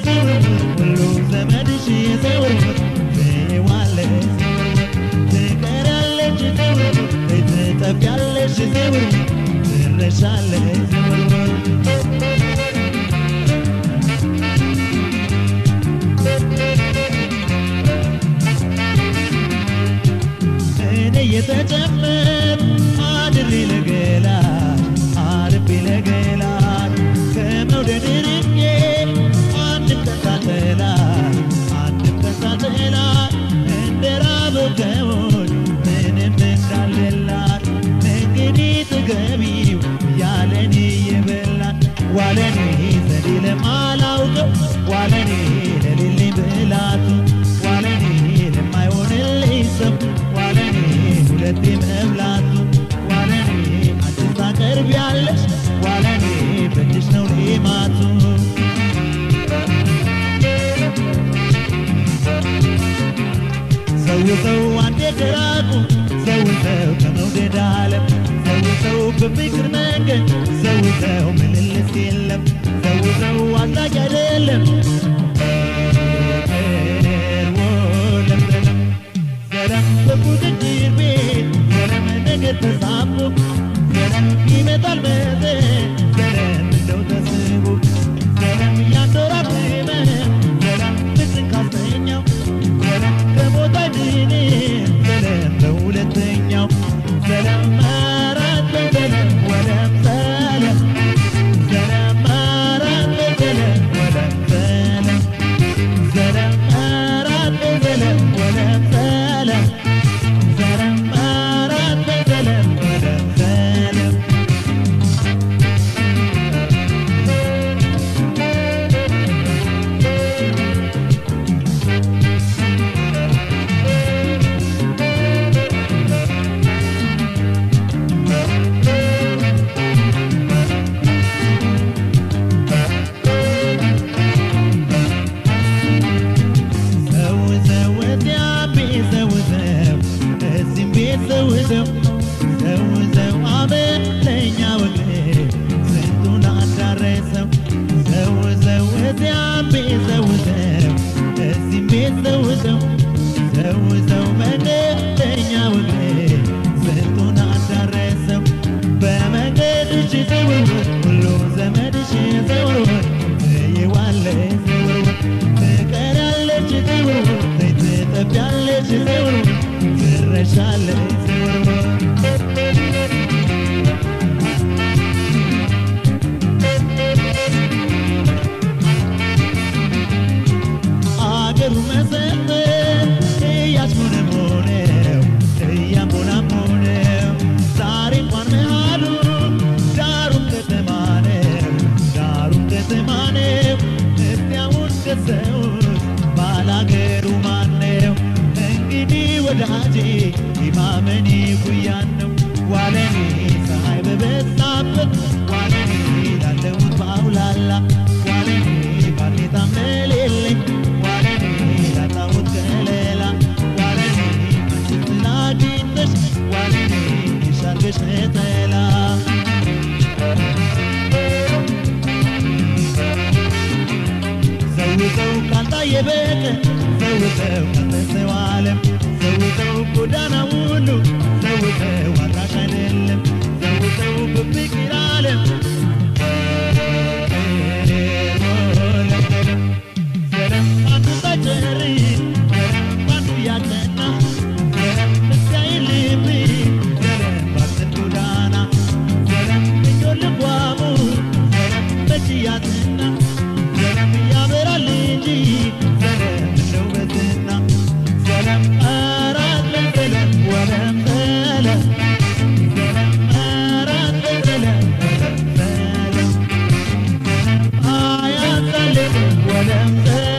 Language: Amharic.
ሁሉ ዘመድሽ ዘወርወር ትይዋለሽ ትቀሪያለሽ ዘወርወር ትጠፊያለሽ ዘወርወር ትረሻለሽ ዘወርወር እኔ የተጨመር አድሬ ለገላሽ አርቤ ለገላሽ ከመውደድ ርቄ አንድም ቀን ሳልጠላሽ አንድም ቀን ሳልጠላሽ እንደ ራበው ከሆድ ምንም እንዳልበላሽ እንግዲህ ጥገቢው ያለኔ የበላሽ ዋለኔ ዘዴ ለማላውቀው ዋለኔ ለሌለኝ ብላቱ ዋለኔ ለማይሆንልኝ ሰው ዋለኔ ሁለቴ መብላቱ ዋለኔ አንቺን ታቀርቢያለሽ ዋለኔ በእጅሽ ነው ሌማቱ ሰው አንዴ ከራቁ ሰው ከመውደድ ዓለም ሰው በፍቅር መንገድ ሰው ምልልስ የለም ሰው አድራጊ አይደለም ሰላም በቁጥጥር ቤት ሰላም ነገር ተሳቦ ሰላም ይመጣል ሰላም እንደው ተስቦ ሰላም ያንዶራል ሰላም ፍቅርን ካስተኛው ሰላም ከሞት አይድንም ሰላም በሁለተኛው ሰላም አራት በሰላም ወለም ሰላም ሰላም አራት በሰላም ወለም ሰላም ሰላም አራት በሰላም ወለም ሰላም ሰላም አራት በሰላም ወለም ሰላም ሰው አመለኛ ወግሬ ስንቱን አዳረሰው ሰው እዚያም ቤት እዚህም ቤት ሰው መንገደኛ ወግሬ ስንቱን አዳረሰው በመንገድሽ ዘወርወር ሁሉ ዘመድሽ ዘወርወር ትይዋለሽ ዘወርወር ትቀሪያለሽ ዘወርወር ትጠፊያለሽ ዘወርወር ትረሻለሽ ዘወርወር አገሩ መሰረት እያሽሞነሞነው እያሞናሞነው ዛሬ እንኳን መሃሉ ዳሩም ከተማ ነው እስቲያውን ገሰውን ባላገሩ ማነው እንግዲህ ወዳጄ ኢማመኔ ጉያን ነው ዋለኔ ፀሐይ በበዛበት ዋለኔ ላለሁት ባውላላ ዋለኔ ባሌታም ለሌለኝ ዋለኔ ላጣሁት ከለላ ዋለኔ አንቺን ስላግኝተሽ ዋለኔ ይሻልሽ ነጠላ ሰው ካልታየ በቀር ሰው ካልተሰው ዓለም ሰው ጎዳና ሁሉ ሰው አድራሽ አይደለም ሰው በፍቅር ዓለም ሰላም አንዱ ሳይጨርስ ሰላም አንዱ ያቀና ሰላም እስካይልብ ሰላም ባሰት ጎዳና ሰላም እጆን ልጓሙ ሰላም በጅያትና ሰላም ያበራል እንጂ ሰላም እንደው በዝና ሰላም አራት ለሰላም ወለም ሰላም ሰላም አራት ለሰላም ወለም ሰላም አያት ሰላም ወለም ሰላም